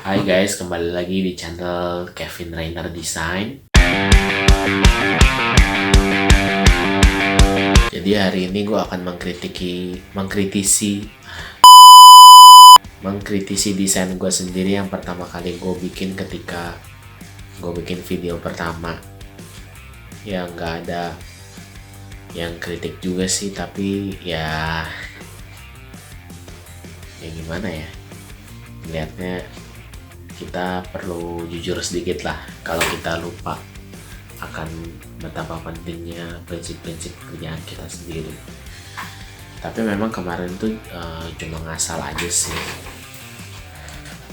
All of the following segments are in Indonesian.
Hai guys, kembali lagi di channel Kevin Rainer Design. Jadi hari ini gue akan mengkritisi desain gue sendiri yang pertama kali gue bikin ketika gue bikin video pertama. Ya nggak ada yang kritik juga sih, tapi ya gimana ya, melihatnya kita perlu jujur sedikit lah kalau kita lupa akan betapa pentingnya prinsip-prinsip pekerjaan kita sendiri. Tapi memang kemarin tuh cuma ngasal aja sih,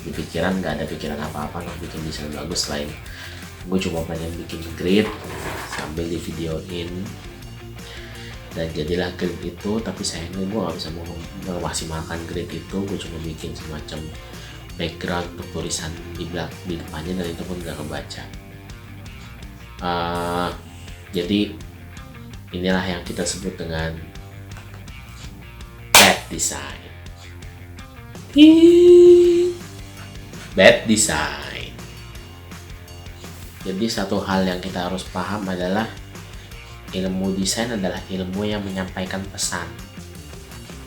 di pikiran nggak ada pikiran apa-apa untuk bikin desain bagus, selain gue cuma pengen bikin grid sambil di videoin, dan jadilah grid itu. Tapi sayangnya gue nggak bisa memaksimalkan grid itu. Gue cuma bikin semacam background untuk tulisan di depannya, dan itu pun gak kebaca. Jadi inilah yang kita sebut dengan bad design. Bad design. Jadi satu hal yang kita harus paham adalah ilmu desain adalah ilmu yang menyampaikan pesan.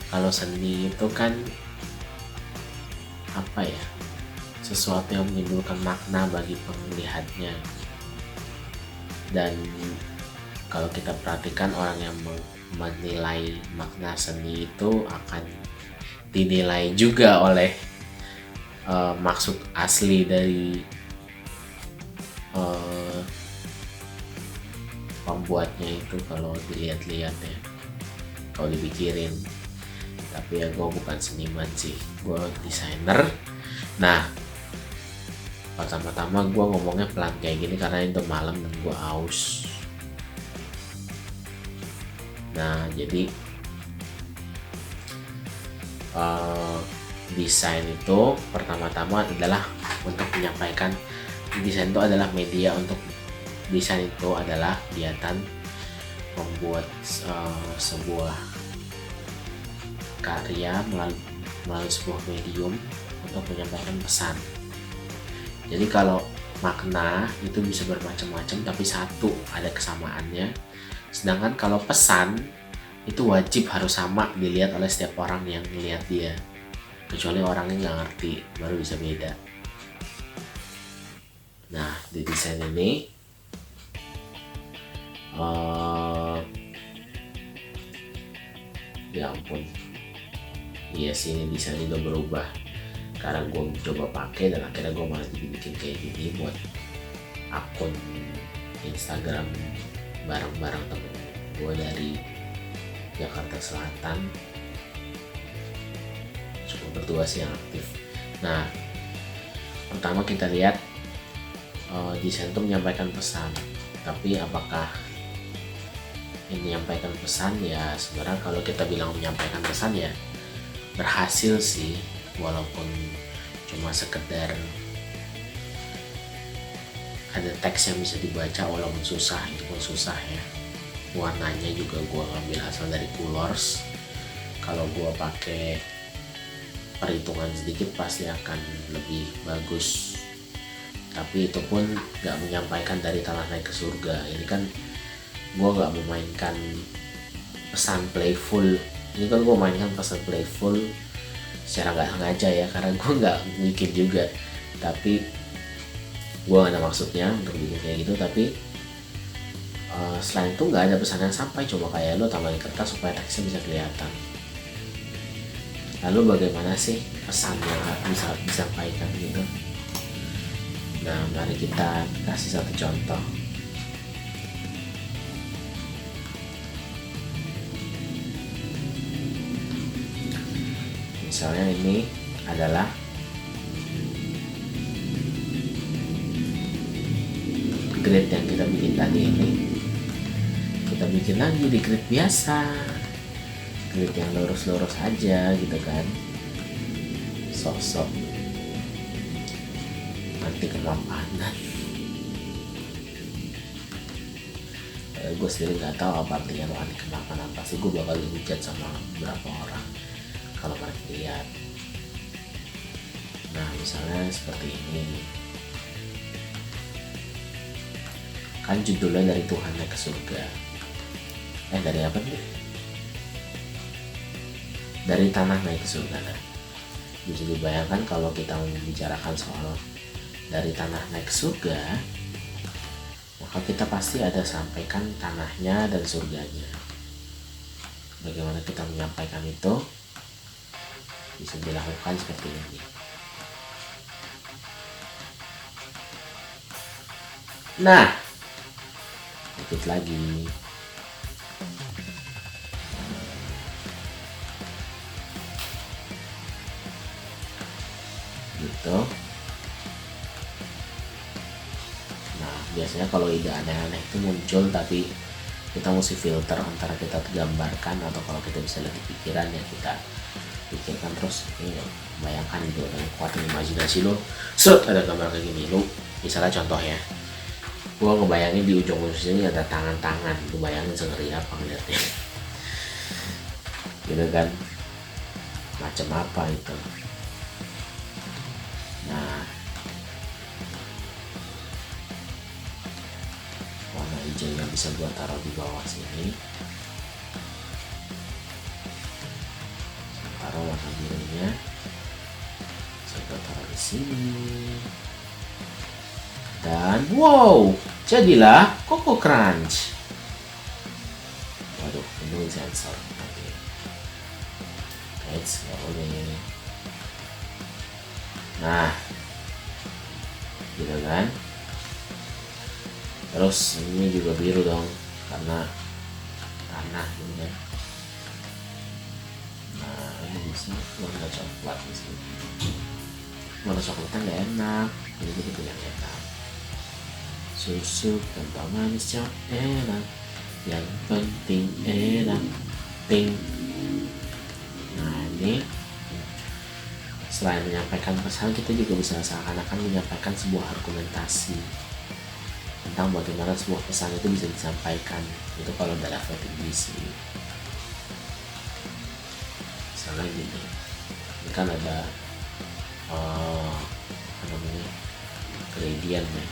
Kalau seni itu kan apa ya, sesuatu yang menimbulkan makna bagi penglihatnya. Dan kalau kita perhatikan, orang yang menilai makna seni itu akan dinilai juga oleh maksud asli dari pembuatnya itu, kalau dilihat-lihat ya, kalau dipikirin. Tapi ya gue bukan seniman sih, gue desainer. Nah, pertama-tama gue ngomongnya pelan kayak gini karena itu malam dan gue haus. Nah, jadi desain itu pertama-tama adalah untuk menyampaikan. Desain itu adalah media untuk desain itu adalah kegiatan membuat sebuah karya melalui sebuah medium untuk menyampaikan pesan. Jadi kalau makna itu bisa bermacam-macam, tapi satu ada kesamaannya. Sedangkan kalau pesan itu wajib harus sama dilihat oleh setiap orang yang melihat dia, kecuali orangnya nggak ngerti, baru bisa beda. Nah, di desain ini ya ampun, iya sih, ini desain udah berubah karena gue coba pakai, dan akhirnya gue malah dibikin kayak gini buat akun Instagram bareng-bareng temen gue dari Jakarta Selatan. Cuma berdua sih yang aktif. Nah, pertama kita lihat desain itu menyampaikan pesan. Tapi apakah ini menyampaikan pesan? Ya sebenarnya kalau kita bilang menyampaikan pesan ya berhasil sih, walaupun cuma sekedar ada teks yang bisa dibaca, walaupun susah, itu pun susah ya. Warnanya juga gue ngambil asal dari Colors. Kalau gue pakai perhitungan sedikit pasti akan lebih bagus, tapi itu pun gak menyampaikan dari tanah naik ke surga. Ini kan gue gak memainkan pesan playful. Ini kan gue mainkan pesan playful secara gak sengaja ya, karena gue gak bikin juga, tapi gue gak ada maksudnya untuk bikin kayak gitu. Tapi selain itu gak ada pesan yang sampai, cuma kayak lo tambahin kertas supaya teksnya bisa kelihatan. Lalu bagaimana sih pesan yang bisa disampaikan gitu? Nah, mari kita kasih satu contoh. Misalnya ini adalah grid yang kita bikin tadi ini. Kita bikin lagi di grid biasa, grid yang lurus-lurus aja gitu kan. Sok-sok nanti kemapanan. Gue sendiri nggak tahu apa artinya anti kemapanan. Pasti gue bakal dihujat sama beberapa orang kalau mereka lihat. Nah misalnya seperti ini, kan judulnya dari Tuhan naik ke surga. Dari apa nih? Dari tanah naik ke surga. Nah, bisa dibayangkan kalau kita membicarakan soal dari tanah naik ke surga, maka kita pasti ada sampaikan tanahnya dan surganya. Bagaimana kita menyampaikan itu? Bisa dilakukan seperti ini. Nah, dikit lagi. Gitu. Nah, biasanya kalau ide aneh-aneh itu muncul, tapi kita mesti filter antara kita gambarkan atau kalau kita bisa lihat pikiran ya kita pikirkan terus. Bayangkan gitu, dengan kuatin imajinasi lo, ada gambar kayak gini. Lo misalnya contoh ya, gua ngebayangin di ujung sini ada tangan-tangan, lu bayangin sengeri apa ngeliatnya gitu kan, macam apa itu. Nah, warna hijau yang bisa gua taruh di bawah sini, taruh warna birunya saya taruh di sini, dan wow, jadilah Coco Crunch. Waduh, ini sensor. Let's rolling. Nah, gitu kan. Terus ini juga biru dong, karena tanah gitu kan. Nah, ini bisa warna coklat di sini. Warna coklatnya nggak enak, jadi kita yang enak. Susu kental manisnya enak, yang penting enak, ting. Nah ini selain menyampaikan pesan, kita juga bisa seakan-akan menyampaikan sebuah argumentasi tentang bagaimana sebuah pesan itu bisa disampaikan. Itu kalau dalam level tinggi sih. Misalnya gini, ini kan ada apa namanya, gradient ya.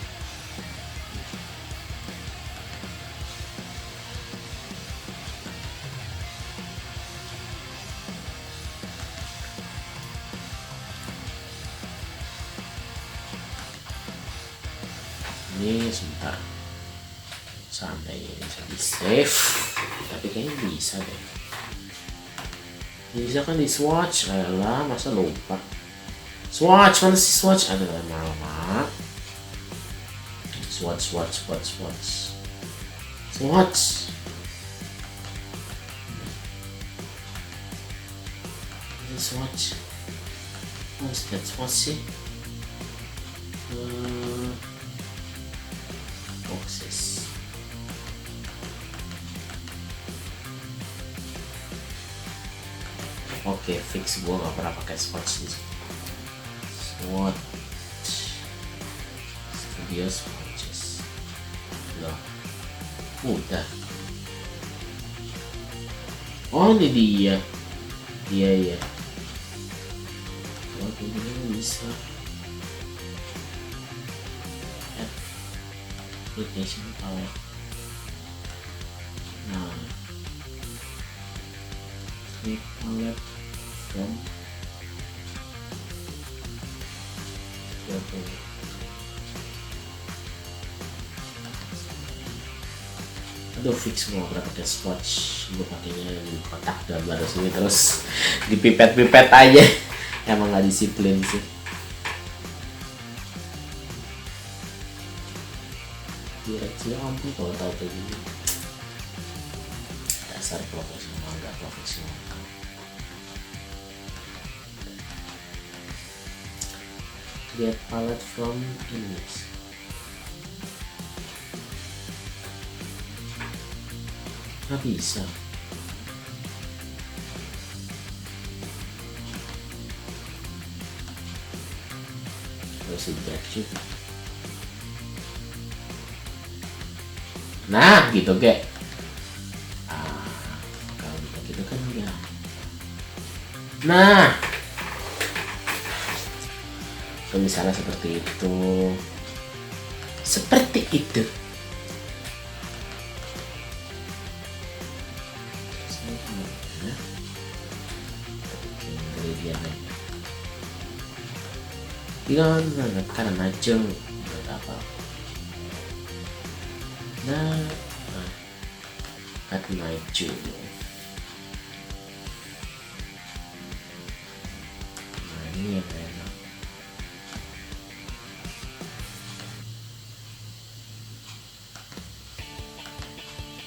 Ini sebentar, seandainya ini bisa di save, tapi kayaknya bisa deh. Bisa kan di swatch, ayolah, masa lupa. Swatch, mana sih swatch? Ada lama-lama. Swatch. Ini swatch. What's that swatch sih? Boxes. Oke, fix, gua nggak pernah pakai swatch nih. Swatch Studio Swatches. Loh, udah. Oh ini dia. Iya. Oh ini bisa. Application power. Nah, click palette from aduh, fix mau berapa pakai swatch, gue pakainya di kotak gambar sini terus dipipet aja. Emang nggak disiplin sih. Direksi ampun kalau tahu kayak gini. Dasar profesional nggak profesional. Create palette from image. Nggak bisa. Harus di-back juga. Nah gitu kek. Kalau gitu kan enggak. Nah misalnya seperti itu, seperti itu. Ikan karena najeng apa? Nah, at najeng. Nah, ini yang enak.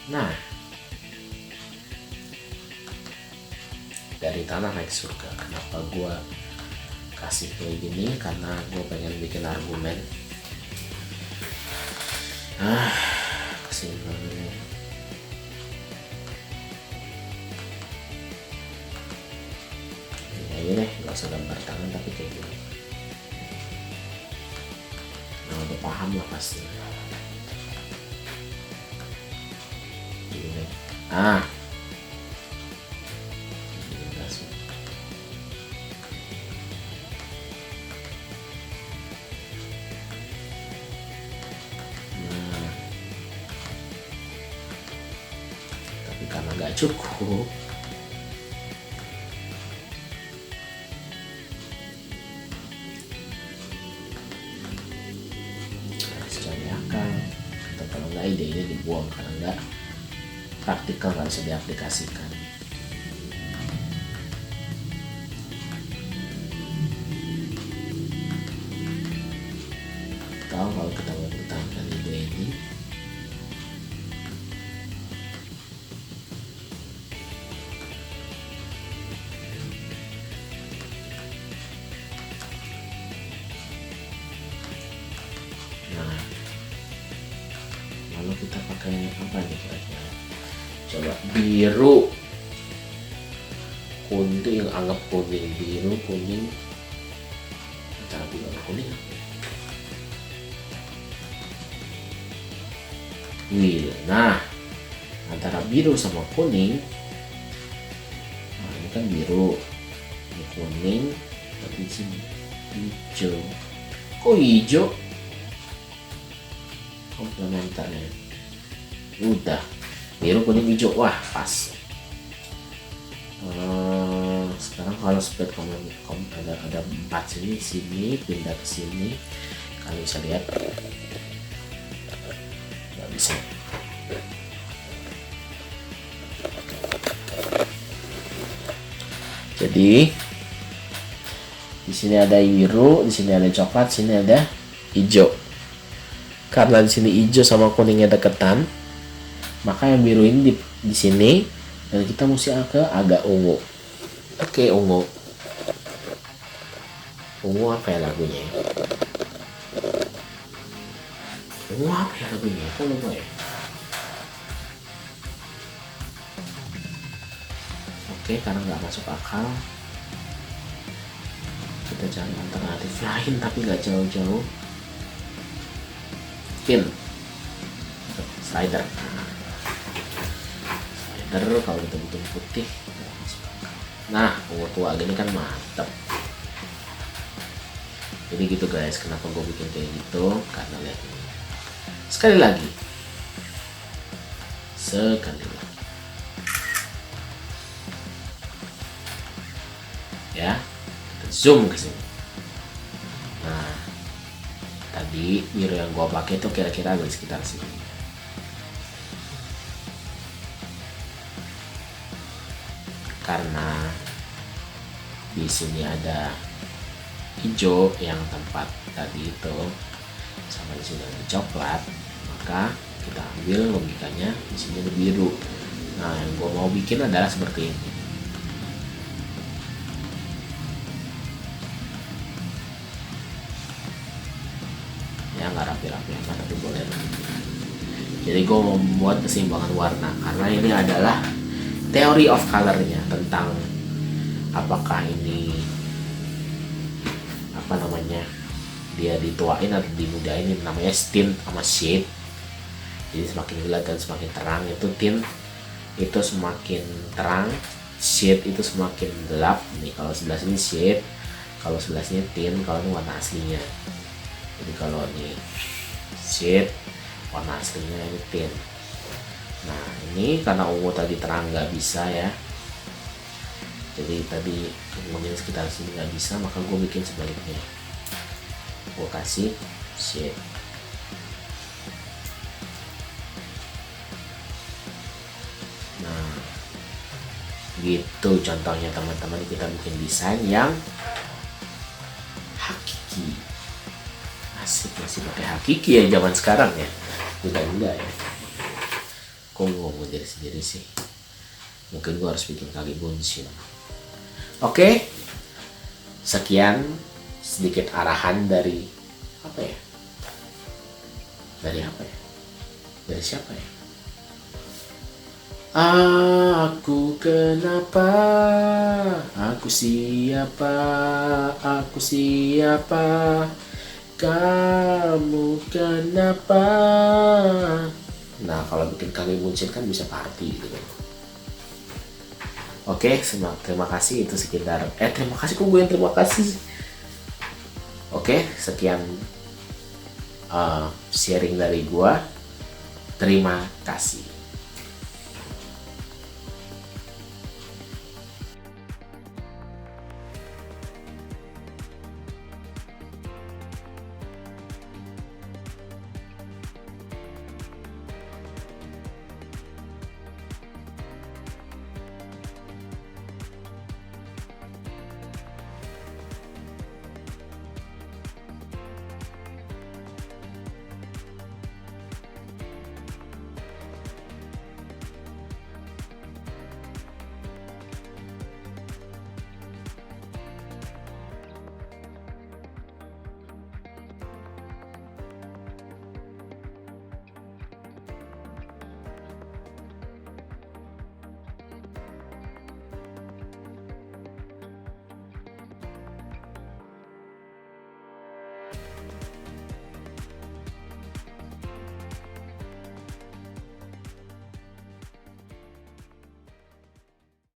Nah, dari tanah naik surga. Kenapa gua kasih kayak gini? Karena gue pengen bikin argumen. Kesini dulu. Ya ini deh, gak usah gambar tangan tapi kayak gini. Nah udah paham lah pasti. Gini. Karena nggak cukup, harus cari akal, atau kalau nggak ide-ide dibuang karena nggak praktikal, nggak bisa diaplikasikan. Tahu kalau kita mempertahankan ide ini, kita pakai apa nih kira-kira? Coba biru, kuning, yang anggap kuning, biru, kuning, antara biru dan kuning. Nah, antara biru sama kuning, nah ini kan biru, ini kuning, tapi di sini hijau. Kok hijau? Komplementarnya. Udah biru kuning hijau, wah pas. Sekarang kalau spread ada 4 sini pindah ke sini, kalian bisa lihat nggak bisa. Jadi di sini ada biru, di sini ada coklat, di sini ada hijau. Karena di sini hijau sama kuningnya deketan, maka yang biru ini di sini, dan kita mesti agak ungu. Oke, ungu. Ungu apa ya lagunya? Ungu apa ya lagunya? Kok lupa ya? Oke, karena nggak masuk akal, kita cari alternatif lain tapi nggak jauh-jauh. Pin, slider. Kalau kita bikin putih, nah ungu tua gini kan mantep. Jadi gitu guys, kenapa gue bikin kayak gitu? Karena lihat ini. Sekali lagi, ya, kita zoom ke sini. Nah, tadi biru yang gue pakai itu kira-kira di sekitar sini. Karena di sini ada hijau yang tempat tadi itu, sama di sini ada coklat, maka kita ambil logikanya di sini ada biru. Nah, yang gue mau bikin adalah seperti ini. Ya nggak rapi-rapi amat, tapi boleh. Jadi gue mau membuat keseimbangan warna karena ini adalah theory of color-nya, tentang apakah ini apa namanya, dia dituain atau dimudahin, namanya tint sama shade. Jadi semakin gelap dan semakin terang itu tint, itu semakin terang, shade itu semakin gelap. Nih kalau sebelah sini shade, Kalau sebelahnya tin, kalau ini warna aslinya. Jadi kalau ini shade, warna aslinya ini tin. Nah ini karena ungu tadi terang nggak bisa ya, jadi tadi kemudian sekitar sini nggak bisa, maka gue bikin sebaliknya. Gue kasih shade. Nah gitu contohnya teman-teman, kita bikin desain yang hakiki. Asik, masih pakai hakiki ya zaman sekarang ya, muda-muda ya. Kok ngomong diri sendiri sih, mungkin gue harus bikin kaki bunsin. Oke, sekian sedikit arahan dari apa ya, dari siapa ya. Aku kenapa, aku siapa, kamu kenapa. Nah kalau bikin kaki bunsin kan bisa party gitu. Oke, terima kasih, itu sekitar terima kasih, kok gue yang terima kasih. Oke, sekian sharing dari gue. Terima kasih.